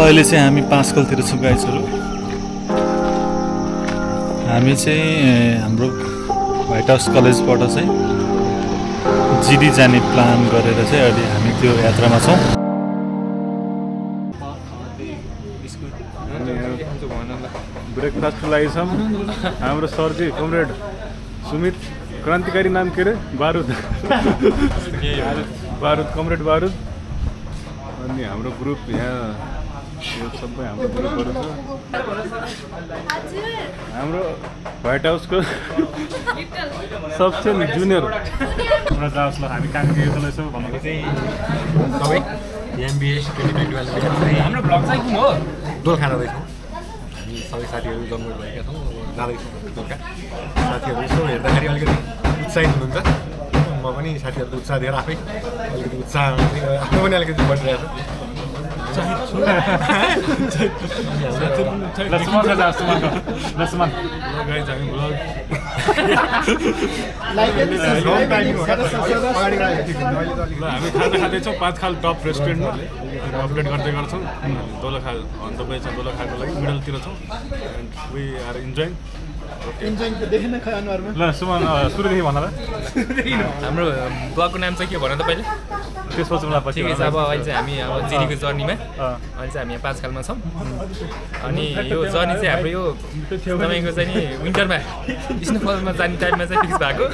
अहिले चाहिँ हामी पाँचकलतिर छौँ गाइजहरू। हामी चाहिँ हाम्रो व्हाइट हाउस कलेजबाट चाहिँ जिडी जाने प्लान गरेर चाहिँ अहिले हामी त्यो यात्रामा छौँ। ब्रेकफास्टको लागि छौँ। हाम्रो सरजी कमरेड सुमित, क्रान्तिकारी नाम के अरे, बारुद बारुद, कमरेड बारुद। अनि हाम्रो ग्रुप यहाँ यो सबै हाम्रो ग्रुपहरू छ। हाम्रो व्हाइट हाउसको सबसे जुनियर हाम्रो जाओस् ल, हामी कहाँ गएको भनेको चाहिँ सबै एमबिएस 2021 हाम्रो ब्लग चाहिँ कुन हो? दोल खान जाँदैछौँ हामी सबै साथीहरू जमघट भएका छौँ। जाँदैछौँ दोलखा। साथीहरू यसो हेर्दाखेरि अलिकति उत्साहित हुनुहुन्छ। म पनि साथीहरूको उत्साह दिएर आफै अलिकति उत्साह आफ्नो पनि अलिकति बढिरहेको छ। हामी खाना खाँदैछौँ पाँचखाल टप रेस्टुरेन्टमा। अपडेट गर्दै गर्छौँ। दोलखा अन द वे छ, दोलखाको लागि मिडलतिर छौँ। And we are enjoying. ल सुमन सुरुदेखि भन ल। हाम्रो ब्लगको नाम चाहिँ के भन त पहिले? त्यसपछि मलाई पछि ठिकै छ। अब अहिले चाहिँ हामी अब जिडीको जर्नीमा अहिले चाहिँ हामी यहाँ पाँचखालमा छौँ। अनि यो जर्नी चाहिँ हाम्रो यो तपाईँको चाहिँ नि विन्टरमा स्नोफलमा जाने टाइममा चाहिँ फिक्स भएको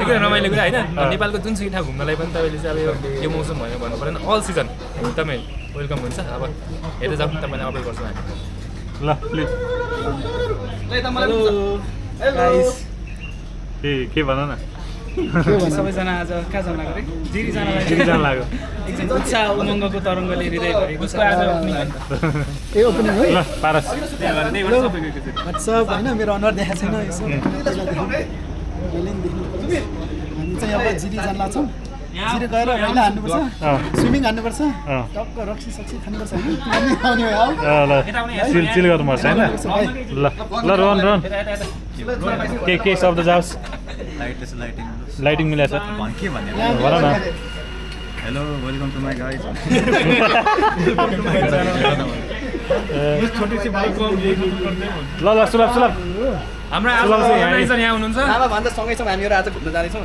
एकदम रमाइलो कुरा होइन। नेपालको जुनसुकै ठाउँ घुम्नलाई पनि तपाईँले चाहिँ अब यो मौसम भनेर भन्नु परेन, अल सिजन तपाईँ वेलकम हुन्छ। अब हेर्दै जाउँ, तपाईँलाई अपडेट गर्छौँ हामी। ल प्लिज के भन न। सबैजना आज कहाँ जान लाग्यो? जिरी जान लाग्यो। एकजना उत्साह उमङ्गको तरङ्गले हृदय भरेको छ आज ओपनिङ। ए ओपनिङ हो ल पारस वाट्सएप होइन, मेरो अनुहार देखाएको छैन यसो। हामी चाहिँ अब जिरी जान लाग्छौँ। जिरी गएर मैला हान्नुपर्छ, स्विमिङ हान्नुपर्छ, टक्क रक्सी सक्सी खानुपर्छ होइन। आउने हो ल चिल गर्नुपर्छ होइन। ल ल रोहन के शब्द जाओस्? लाइटिङ मिलाएको छ भन न। Hello welcome to my guys. ल सुलभ हाम्रो आज यहाँ हुनुहुन्छ। भन्दा सँगै छौँ हामीहरू आज घुम्न जाँदैछौँ।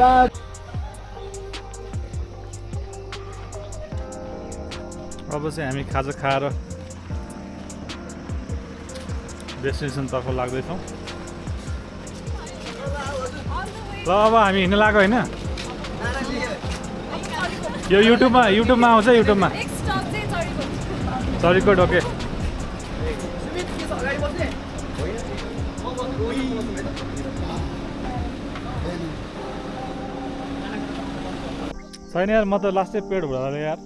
अब चाहिँ हामी खाजा खाएर डेस्टिनेसनतर्फ लाग्दैछौँ। ल अब हामी हिँड्न लाग्यो होइन। यो युट्युबमा आउँछ। युट्युबमा चरीकोट। ओके छैन यार, म त लास्टै पेड भएर यार।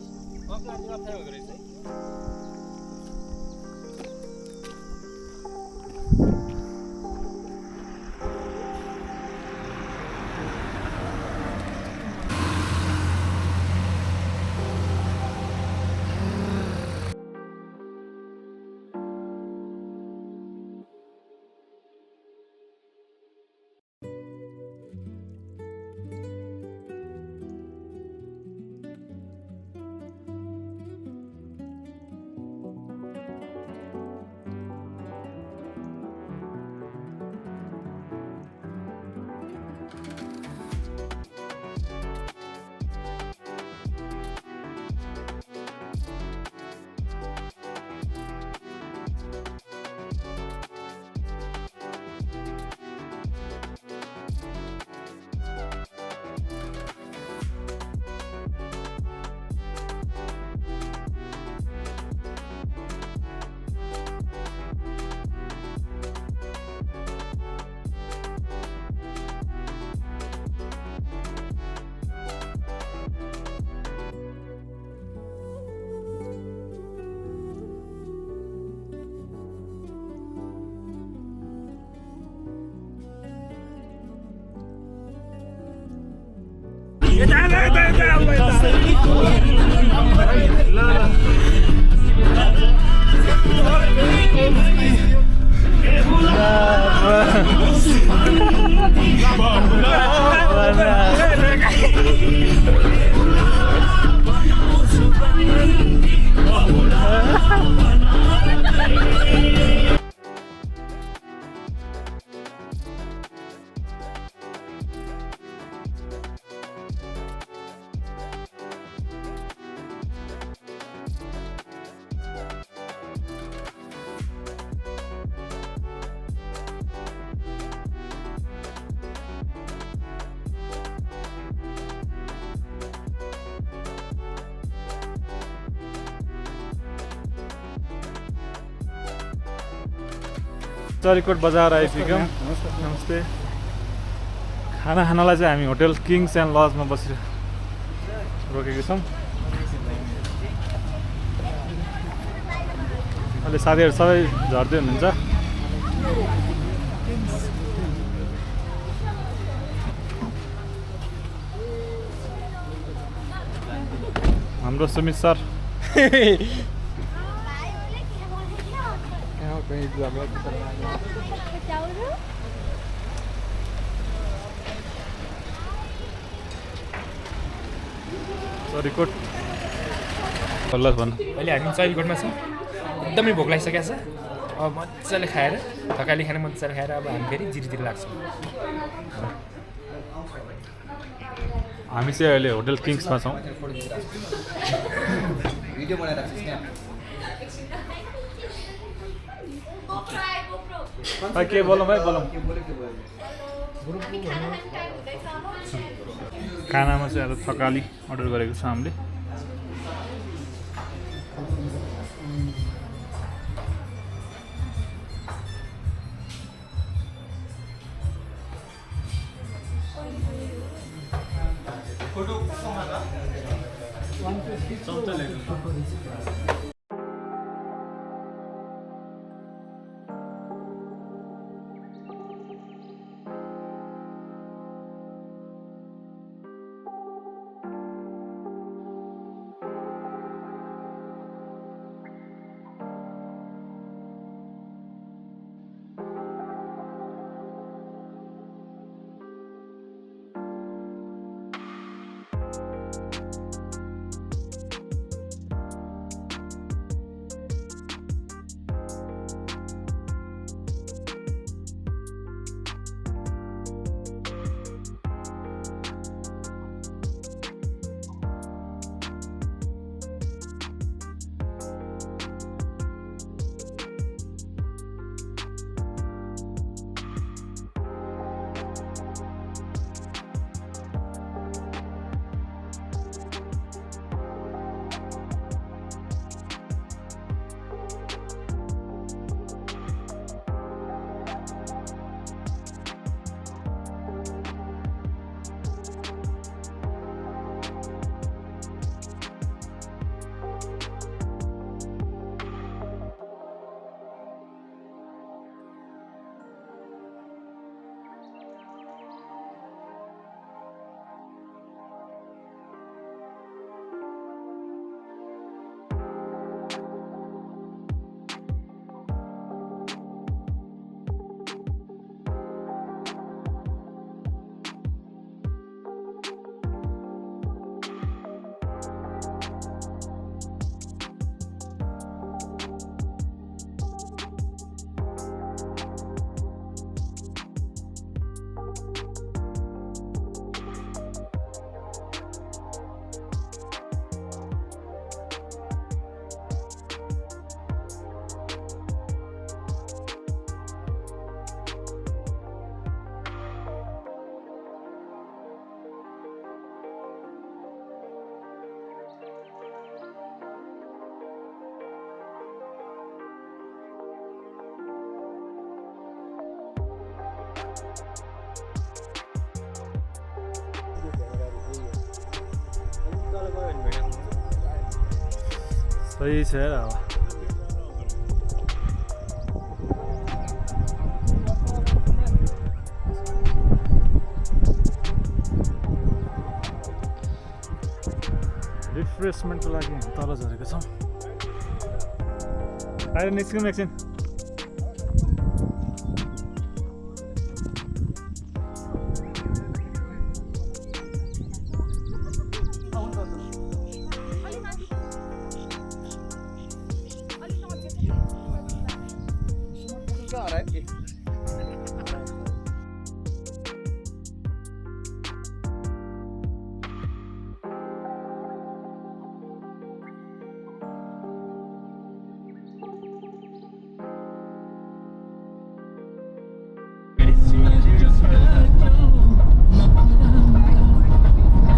चरीकोट बजार आइपुग्यौँ। नमस्ते। खाना खानलाई चाहिँ हामी होटल किङ्स एन्ड लजमा बसेर रोकेको छौँ। अहिले साथीहरू सबै झर्दै हुनुहुन्छ। हाम्रो सुमित सर चरीकोट ल भन्नु। अहिले हामी चरीकोटमा छौँ। एकदमै भोक लागिसकेको छ। अब मजाले खाएर थकाली खाना मजाले खाएर अब हामी फेरि जिरीतिर लाग्छौँ। हामी चाहिँ अहिले होटल किङ्समा छौँ। के बोलौँ भाइ बोलौँ। खानामा चाहिँ अब थकाली अर्डर गरेको छ हामीले। सही छ यार अब रिफ्रेसमेन्टको लागि तल झरेको छौँ बाहिर निस्कौँ एकछिन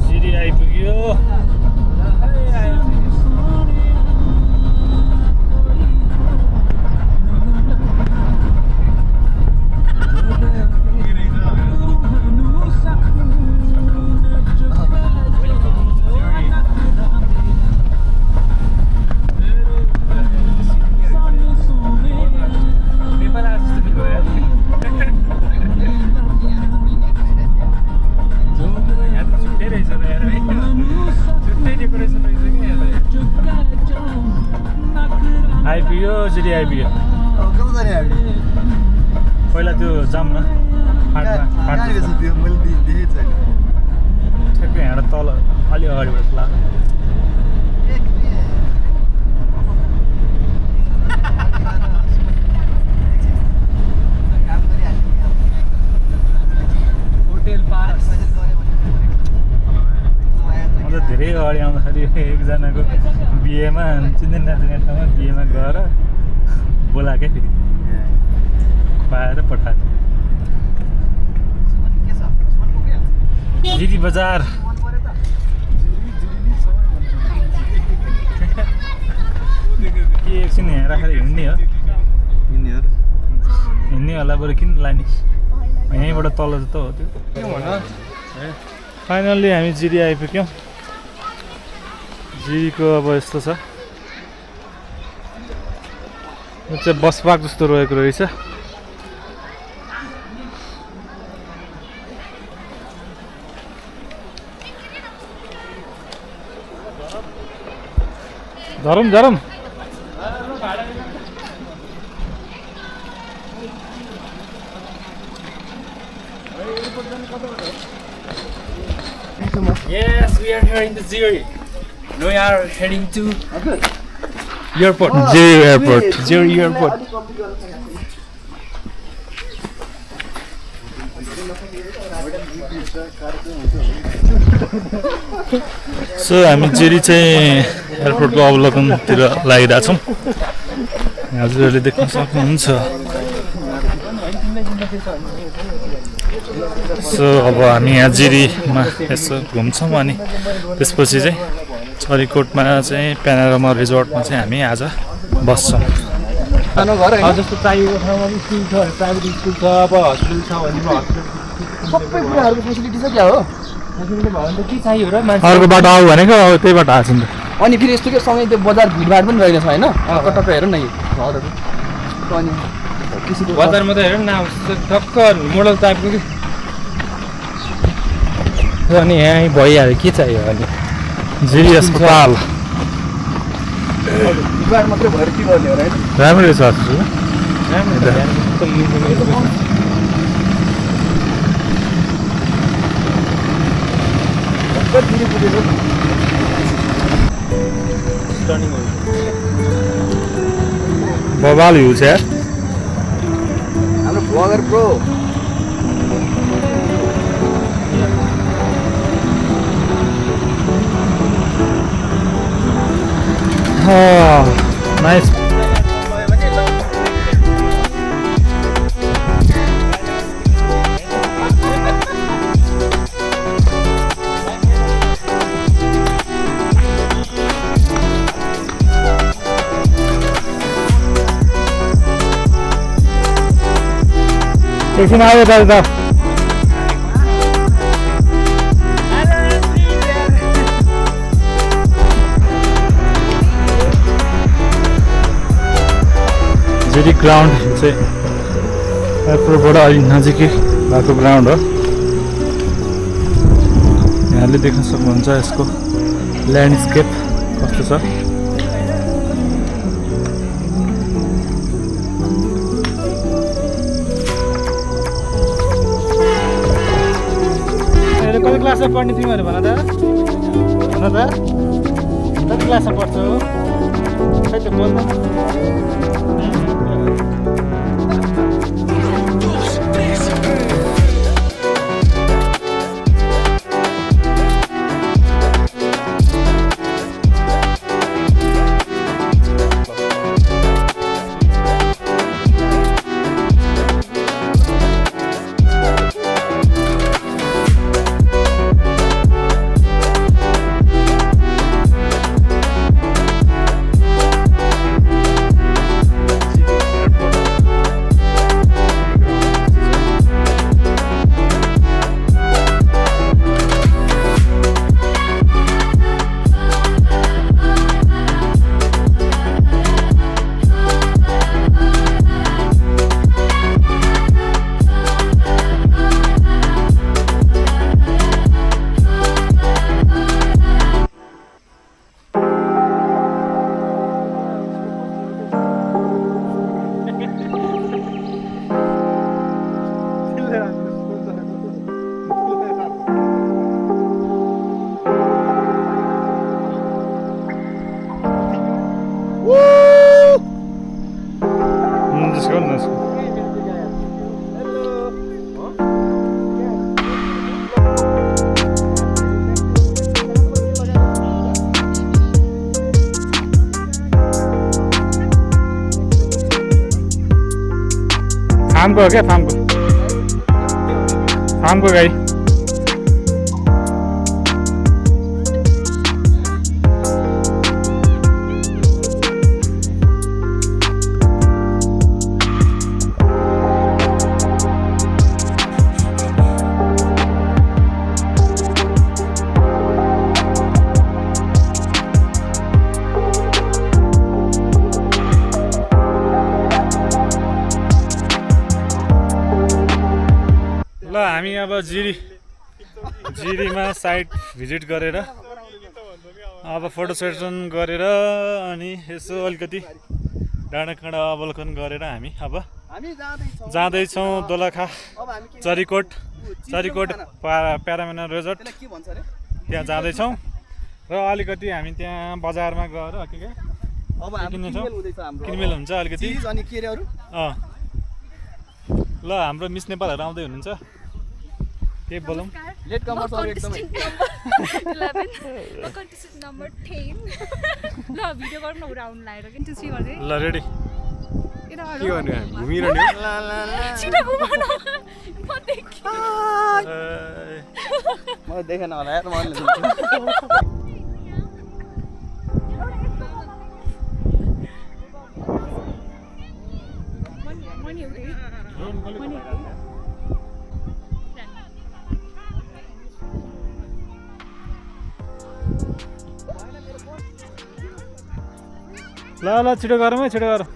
सिडी आइपुग्यो आइपुग्यो जिरी आइपुग्यो कता जाने हामी पहिला त्यो जाम न कहाँ रहेछ त्यो मैले देखेको छैन ठ्याक्कै यहाँ तल अलि अगाडिबाट लाग्यो धेरै अगाडि आउँदाखेरि एकजनाको बिहेमा चिन्दै नचिने ठाउँमा बिहेमा गएर बोलाएकै फेरि खुवाएर पठाएको जिरी बजार के एकछिन यहाँ राखेर हिँड्ने हो हिँड्ने होला बरु किन लाने यहीँबाट तल जस्तो हो त्यो फाइनल्ली हामी जिरी आइपुग्यौँ जिरीको अब यस्तो छ यो चाहिँ बस पार्क जस्तो रहेको रहेछ झरौँ झरौँ Yes, we are here in the Ziri. We are heading to airport. Jiri airport Ziri airport. So हामी जिरी चाहिँ एयरपोर्टको अवलोकनतिर लागिरहेछौँ हजुरहरूले देख्न सक्नुहुन्छ सो अब हामी यहाँ जिरीमा यसो घुम्छौँ अनि त्यसपछि चाहिँ चरीकोटमा चाहिँ प्यानोरामा रिजोर्टमा चाहिँ हामी आज बस्छौँ जस्तो चाहिएको ठाउँमा पनि स्कुल छ प्राइभेट स्कुल छ अब हस्पिटल छ भने हस्पिटल सबै कुराहरूको फेसिलिटी छ क्या हो हस्पिटल भयो भने त के चाहियो र मान्छे अर्को बाटो आऊ भनेको अब त्यही बाटो आएको छ नि त अनि फेरि यस्तो के सँगै त्यो बजार भिडभाड पनि रहेछ होइन टक्क हेर न यो घरहरू अनि किसिमको बजारमा त हेर न टक्क मोडल टाइपको कि अनि यहाँ भइहाल्यो के चाहियो अनि जिरी अस्पताल भिडभाड मात्रै भएर के गर्ने हो र होइन राम्रै छ हजुर बवाल हिल्स यार हाम्रो ब्लगर ब्रो नाइस एकछिन आयो दाजु त जिरी ग्राउन्ड चाहिँ एयरपोर्टबाट अलिक नजिकै भएको ग्राउन्ड हो यहाँले देख्न सक्नुहुन्छ यसको ल्यान्डस्केप कस्तो छ कति क्लासमा पढ्ने तिमीहरू भन त कति क्लासमा पढ्छौ खै त बोल्दैन फार्मको हो क्या फार्मको गाई ल हामी अब जिरीमा साइट भिजिट गरेर अब फोटो सेसन गरेर अनि यसो अलिकति डाँडाकाँडा अवलोकन गरेर हामी अब जाँदैछौँ दोलखा चरीकोट प्यारामिनर रिजोर्ट त्यहाँ जाँदैछौँ र अलिकति हामी त्यहाँ बजारमा गएर के किनमेल हुन्छ अलिकति ल हाम्रो मिस नेपालहरू आउँदै हुनुहुन्छ के बोलौँ लेट कमर्स अरु एकदमै 11 कन्टेस्टेन्ट नम्बर 10 ल भिडियो गर्नु न उडा आउनु लाग्यो किन त्यसै गर्दै ल रेडी के गर्ने घुमिरहने छिटो घुमाउन म देखि म देखेन होला यार मैले मनी ल छिटो गरौँ है छिटो गरौँ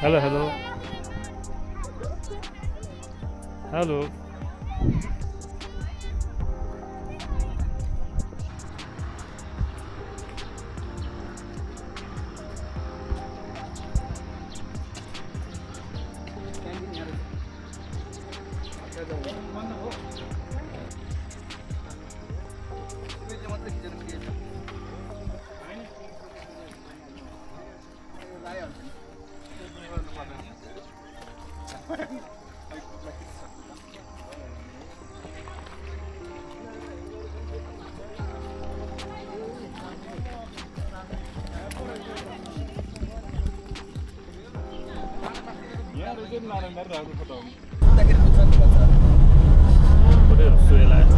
हेलो हेलो हेलो फोटोहरू सुहेला